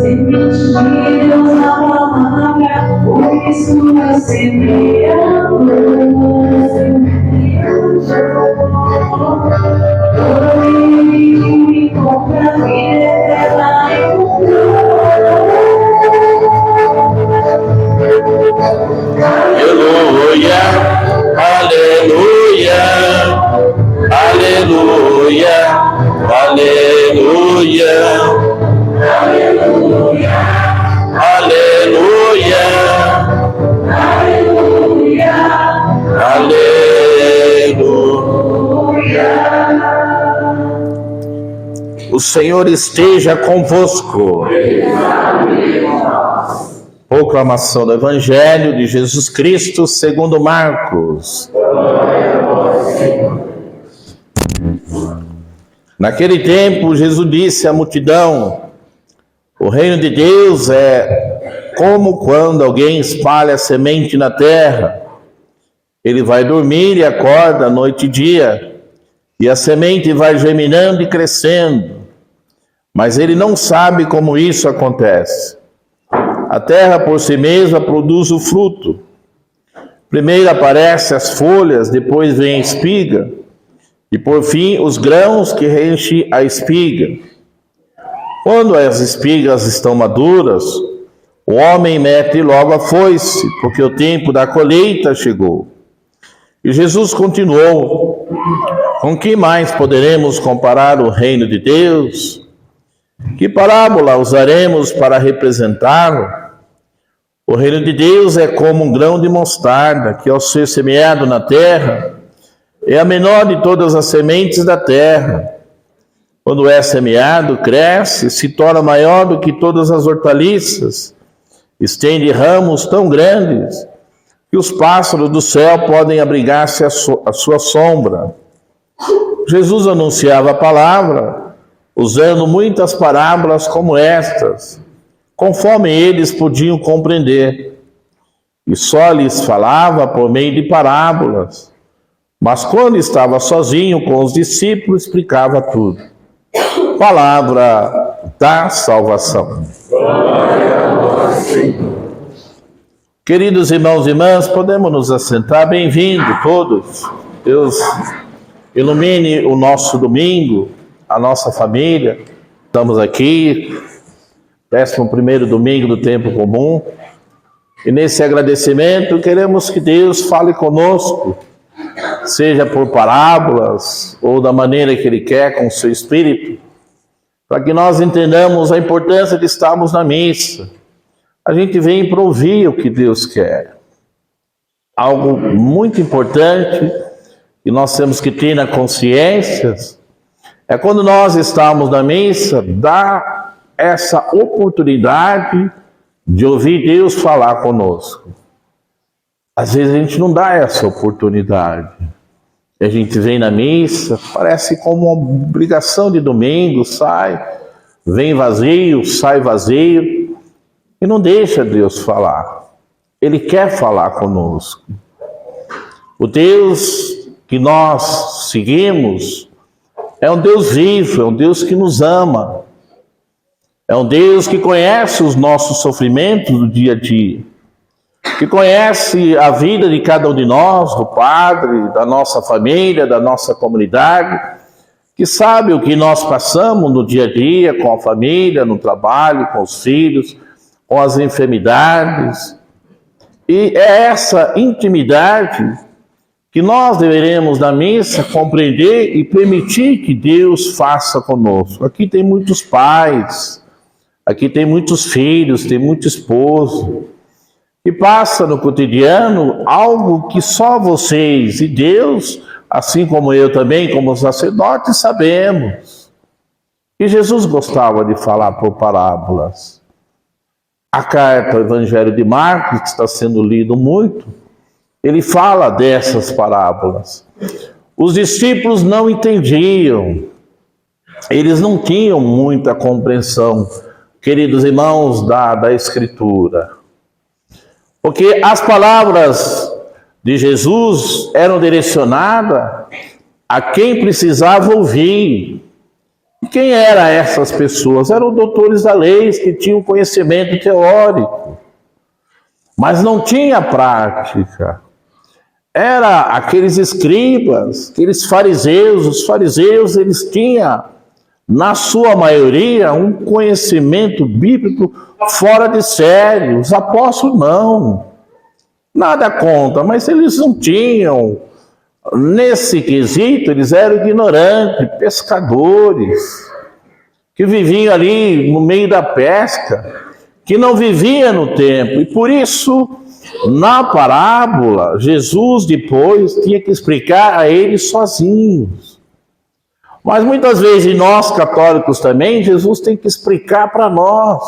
Semente de Deus na palavra, por isso eu semeando. Todo inimigo me compra, vida eterna Aleluia, aleluia, aleluia, aleluia, aleluia, aleluia, aleluia, aleluia. O Senhor esteja convosco. Proclamação do Evangelho de Jesus Cristo segundo Marcos. Naquele tempo, Jesus disse à multidão: o reino de Deus é como quando alguém espalha semente na terra. Ele vai dormir e acorda noite e dia, e a semente vai germinando e crescendo. Mas ele não sabe como isso acontece. A terra por si mesma produz o fruto. Primeiro aparecem as folhas, depois vem a espiga, e por fim os grãos que enchem a espiga. Quando as espigas estão maduras, o homem mete logo a foice, porque o tempo da colheita chegou. E Jesus continuou: com que mais poderemos comparar o reino de Deus? Que parábola usaremos para representá-lo? O reino de Deus é como um grão de mostarda, que ao ser semeado na terra, é a menor de todas as sementes da terra. Quando é semeado, cresce, se torna maior do que todas as hortaliças, estende ramos tão grandes que os pássaros do céu podem abrigar-se à sua sombra. Jesus anunciava a palavra, usando muitas parábolas como estas, conforme eles podiam compreender, e só lhes falava por meio de parábolas. Mas quando estava sozinho com os discípulos, explicava tudo. Palavra da salvação. Glória a vós, Senhor. Queridos irmãos e irmãs, podemos nos assentar? Bem-vindos todos. Deus ilumine o nosso domingo, a nossa família. Estamos aqui, 11º domingo do tempo comum, e nesse agradecimento queremos que Deus fale conosco, seja por parábolas ou da maneira que Ele quer, com o seu Espírito, para que nós entendamos a importância de estarmos na missa. A gente vem para ouvir o que Deus quer. Algo muito importante que nós temos que ter na consciência é quando nós estamos na missa, dá essa oportunidade de ouvir Deus falar conosco. Às vezes a gente não dá essa oportunidade. A gente vem na missa, parece como uma obrigação de domingo, sai, vem vazio, sai vazio, e não deixa Deus falar. Ele quer falar conosco. O Deus que nós seguimos é um Deus vivo, é um Deus que nos ama. É um Deus que conhece os nossos sofrimentos do dia a dia, que conhece a vida de cada um de nós, do padre, da nossa família, da nossa comunidade, que sabe o que nós passamos no dia a dia, com a família, no trabalho, com os filhos, com as enfermidades. E é essa intimidade que nós deveremos, na missa, compreender e permitir que Deus faça conosco. Aqui tem muitos pais, aqui tem muitos filhos, tem muito esposo, que passa no cotidiano algo que só vocês e Deus, assim como eu também, como sacerdote, sabemos. E Jesus gostava de falar por parábolas. A carta, o Evangelho de Marcos, que está sendo lido muito, ele fala dessas parábolas. Os discípulos não entendiam, eles não tinham muita compreensão, queridos irmãos, da Escritura. Porque as palavras de Jesus eram direcionadas a quem precisava ouvir. E quem eram essas pessoas? Eram doutores da lei que tinham conhecimento teórico, mas não tinha prática. Era aqueles escribas, aqueles fariseus. Os fariseus, eles tinham, na sua maioria, um conhecimento bíblico fora de série. Os apóstolos não. Nada contra, mas eles não tinham. Nesse quesito, eles eram ignorantes, pescadores, que viviam ali no meio da pesca, que não viviam no tempo. E por isso, na parábola, Jesus depois tinha que explicar a eles sozinhos. Mas muitas vezes nós católicos também, Jesus tem que explicar para nós.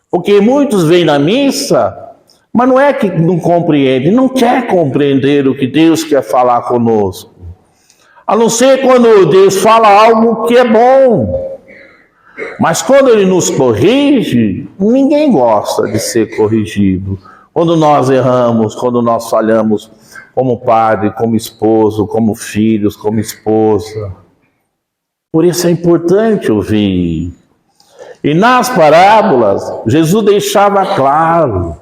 Porque muitos vêm na missa, mas não é que não compreende, não quer compreender o que Deus quer falar conosco. A não ser quando Deus fala algo que é bom. Mas quando Ele nos corrige, ninguém gosta de ser corrigido. Quando nós erramos, quando nós falhamos como padre, como esposo, como filhos, como esposa. Por isso é importante ouvir. E nas parábolas, Jesus deixava claro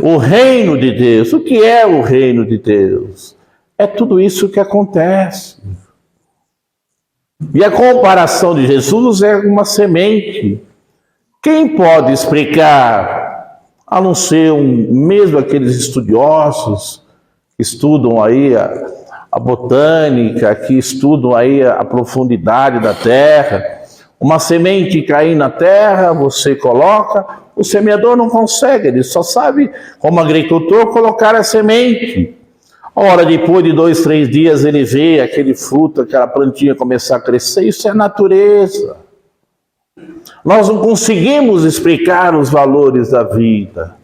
o reino de Deus. O que é o reino de Deus? É tudo isso que acontece. E a comparação de Jesus é uma semente. Quem pode explicar, a não ser mesmo aqueles estudiosos que estudam aí a botânica, que estudam aí a profundidade da terra? Uma semente cair na terra, você coloca, o semeador não consegue, ele só sabe, como agricultor, colocar a semente. Ora, depois de 2, 3 dias, ele vê aquele fruto, aquela plantinha começar a crescer. Isso é natureza. Nós não conseguimos explicar os valores da vida.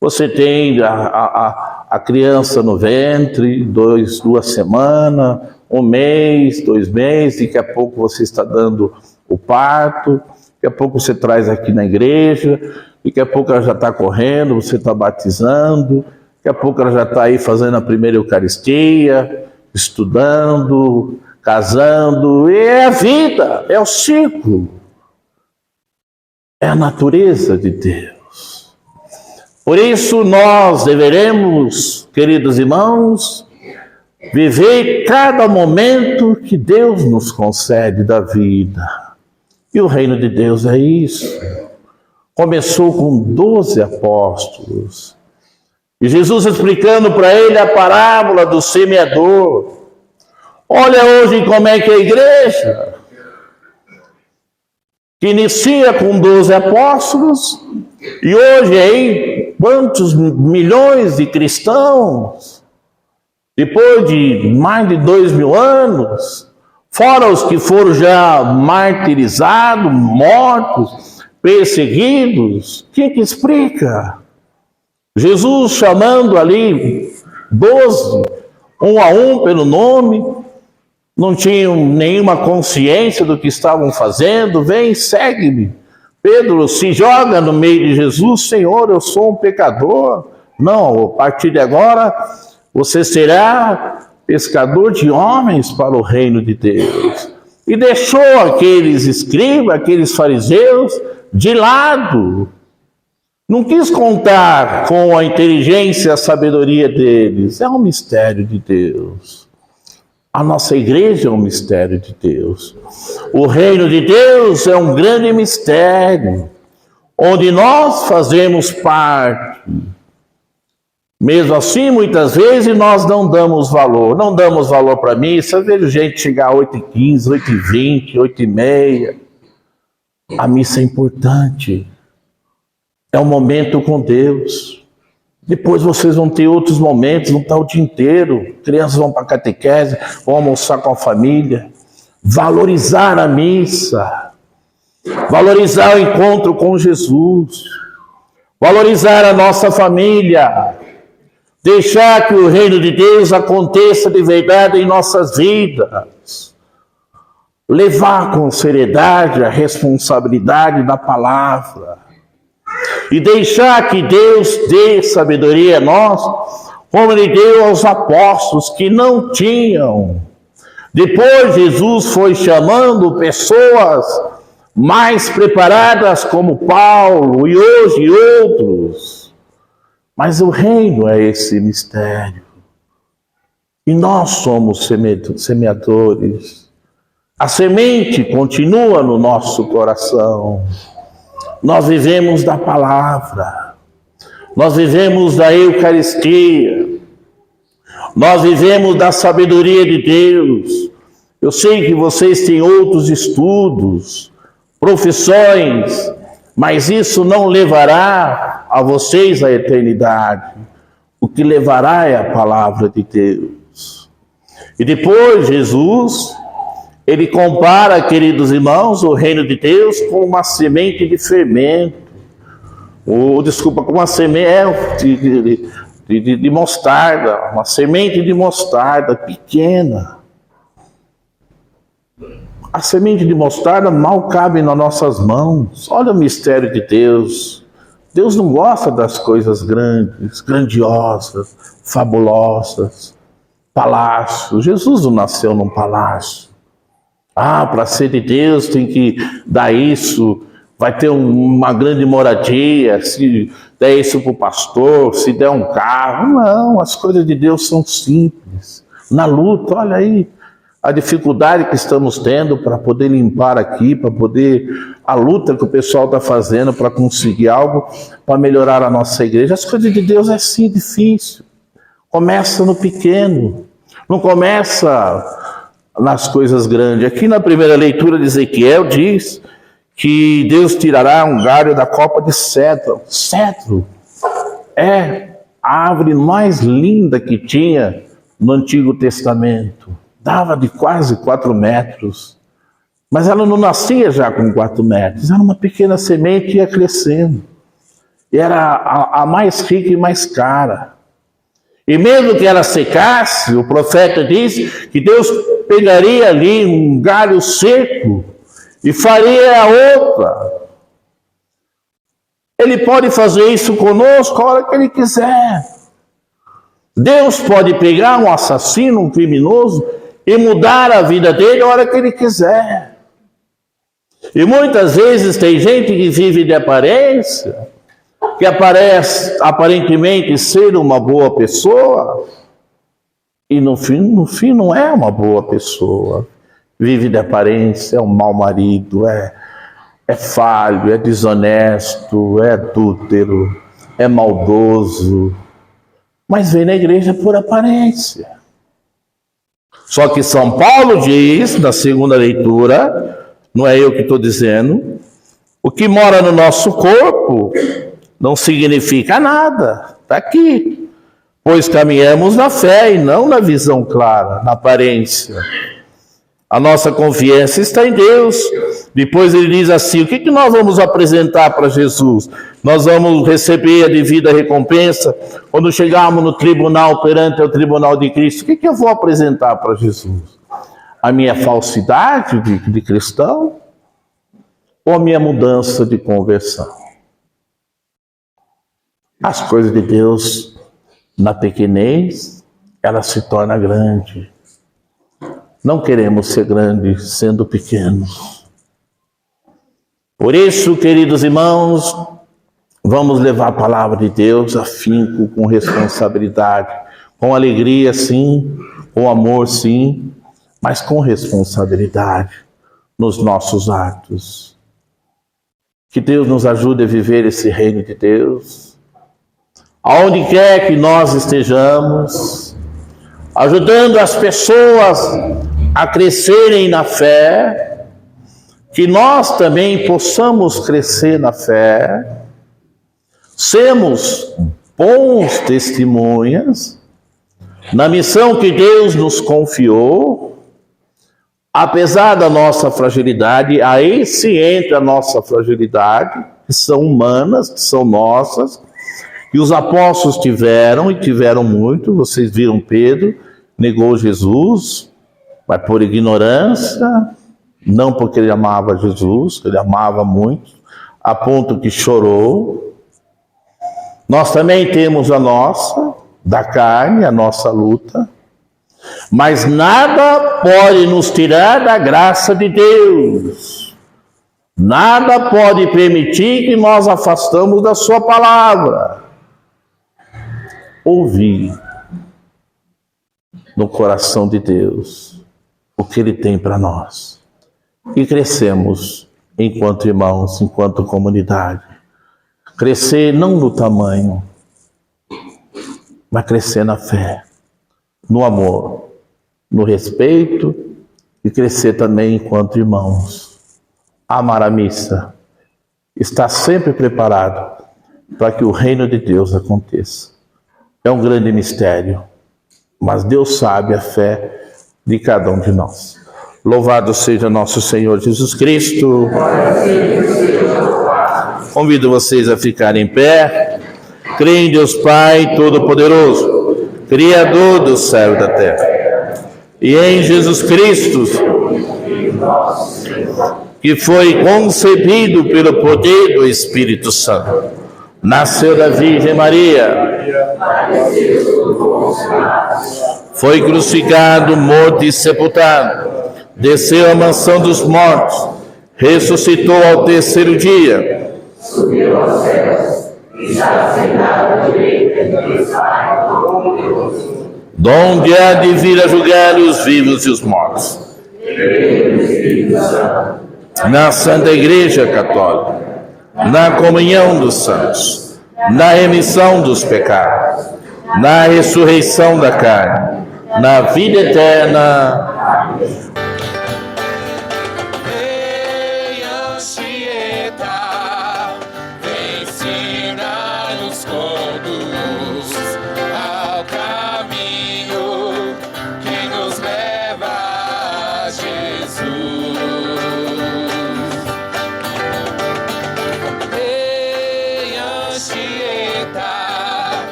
Você tem a criança no ventre, 2 semanas, 1 mês, 2 meses, daqui a pouco você está dando o parto, daqui a pouco você traz aqui na igreja, daqui a pouco ela já está correndo, você está batizando, daqui a pouco ela já está aí fazendo a primeira Eucaristia, estudando, casando. E é a vida, é o ciclo, é a natureza de Deus. Por isso nós deveremos, queridos irmãos, viver cada momento que Deus nos concede da vida. E o reino de Deus é isso. Começou com 12 apóstolos. E Jesus explicando para ele a parábola do semeador. Olha hoje como é que é a igreja, que inicia com 12 apóstolos, e hoje aí, quantos milhões de cristãos, depois de mais de 2.000 anos, fora os que foram já martirizados, mortos, perseguidos. Quem que explica? Jesus chamando ali 12, um a um pelo nome, não tinham nenhuma consciência do que estavam fazendo. Vem, segue-me. Pedro se joga no meio de Jesus. Senhor, eu sou um pecador. Não, a partir de agora você será pescador de homens para o reino de Deus. E deixou aqueles escribas, aqueles fariseus de lado. Não quis contar com a inteligência e a sabedoria deles. É um mistério de Deus. A nossa igreja é um mistério de Deus. O reino de Deus é um grande mistério, onde nós fazemos parte. Mesmo assim, muitas vezes nós não damos valor. Não damos valor para a missa. Eu vejo gente chegar às 8h15, 8h20, 8h30. A missa é importante. É um momento com Deus. Depois vocês vão ter outros momentos, vão estar o dia inteiro. Crianças vão para a catequese, vão almoçar com a família. Valorizar a missa. Valorizar o encontro com Jesus. Valorizar a nossa família. Deixar que o reino de Deus aconteça de verdade em nossas vidas. Levar com seriedade a responsabilidade da palavra. E deixar que Deus dê sabedoria a nós, como Ele deu aos apóstolos que não tinham Depois Jesus foi chamando pessoas mais preparadas como Paulo e hoje outros. Mas o reino é esse mistério. E nós somos semeadores. A semente continua no nosso coração. Nós vivemos da palavra. Nós vivemos da Eucaristia. Nós vivemos da sabedoria de Deus. Eu sei que vocês têm outros estudos, profissões, mas isso não levará a vocês à eternidade. O que levará é a palavra de Deus. E depois Jesus, ele compara, queridos irmãos, o reino de Deus com uma semente de fermento. Com uma semente de mostarda, uma semente de mostarda pequena. A semente de mostarda mal cabe nas nossas mãos. Olha o mistério de Deus. Deus não gosta das coisas grandes, grandiosas, fabulosas, palácios. Jesus não nasceu num palácio. Para ser de Deus tem que dar isso, vai ter uma grande moradia, se der isso para o pastor, se der um carro. Não, as coisas de Deus são simples. Na luta, olha aí, a dificuldade que estamos tendo para poder limpar aqui, para poder, a luta que o pessoal está fazendo para conseguir algo, para melhorar a nossa igreja. As coisas de Deus é sim difícil. Começa no pequeno, não começa nas coisas grandes. Aqui na primeira leitura de Ezequiel diz que Deus tirará um galho da copa de cedro. Cedro é a árvore mais linda que tinha no Antigo Testamento. Dava de quase 4 metros. Mas ela não nascia já com 4 metros. Era uma pequena semente e ia crescendo. E era a mais rica e mais cara. E mesmo que ela secasse, o profeta diz que Deus pegaria ali um galho seco e faria a outra. Ele pode fazer isso conosco a hora que Ele quiser. Deus pode pegar um assassino, um criminoso, e mudar a vida dele a hora que Ele quiser. E muitas vezes tem gente que vive de aparência, que aparece aparentemente ser uma boa pessoa, e no fim não é uma boa pessoa. Vive de aparência, é um mau marido, é falho, é desonesto, é adúltero, é maldoso, mas vem na igreja por aparência. Só que São Paulo diz, na segunda leitura, não é eu que estou dizendo, o que mora no nosso corpo não significa nada, está aqui. Pois caminhamos na fé e não na visão clara, na aparência. A nossa confiança está em Deus. Depois ele diz assim, o que nós vamos apresentar para Jesus? Nós vamos receber a devida recompensa quando chegarmos no tribunal, perante o tribunal de Cristo. O que eu vou apresentar para Jesus? A minha falsidade de cristão? Ou a minha mudança de conversão? As coisas de Deus, na pequenez, ela se torna grande. Não queremos ser grandes sendo pequenos. Por isso, queridos irmãos, vamos levar a palavra de Deus afinco, com responsabilidade, com alegria sim, com amor sim, mas com responsabilidade nos nossos atos. Que Deus nos ajude a viver esse reino de Deus, aonde quer que nós estejamos, ajudando as pessoas a crescerem na fé, que nós também possamos crescer na fé, sermos bons testemunhas na missão que Deus nos confiou, apesar da nossa fragilidade. Aí se entra a nossa fragilidade, que são humanas, que são nossas, e os apóstolos tiveram, e tiveram muito. Vocês viram Pedro, negou Jesus, mas por ignorância, não porque ele amava Jesus, ele amava muito, a ponto que chorou. Nós também temos a nossa, da carne, a nossa luta, Mas nada pode nos tirar da graça de Deus. Nada pode permitir que nós afastamos da sua palavra. Ouvir no coração de Deus o que Ele tem para nós. E crescemos enquanto irmãos, enquanto comunidade. Crescer não no tamanho, mas crescer na fé, no amor, no respeito e crescer também enquanto irmãos. Amar a missa, estar sempre preparado para que o reino de Deus aconteça. É um grande mistério, mas Deus sabe a fé de cada um de nós. Louvado seja nosso Senhor Jesus Cristo. Convido vocês a ficarem em pé. Creio em Deus Pai Todo-Poderoso, Criador do céu e da terra, e em Jesus Cristo, que foi concebido pelo poder do Espírito Santo, nasceu da Virgem Maria, foi crucificado, morto e sepultado, desceu à mansão dos mortos, ressuscitou ao terceiro dia, subiu aos céus, está sentado à direita de Deus Pai Todo-Poderoso, donde há de vir a julgar os vivos e os mortos. Na Santa Igreja Católica, na comunhão dos santos, na remissão dos pecados, na ressurreição da carne, na vida eterna.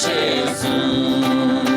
Jesus.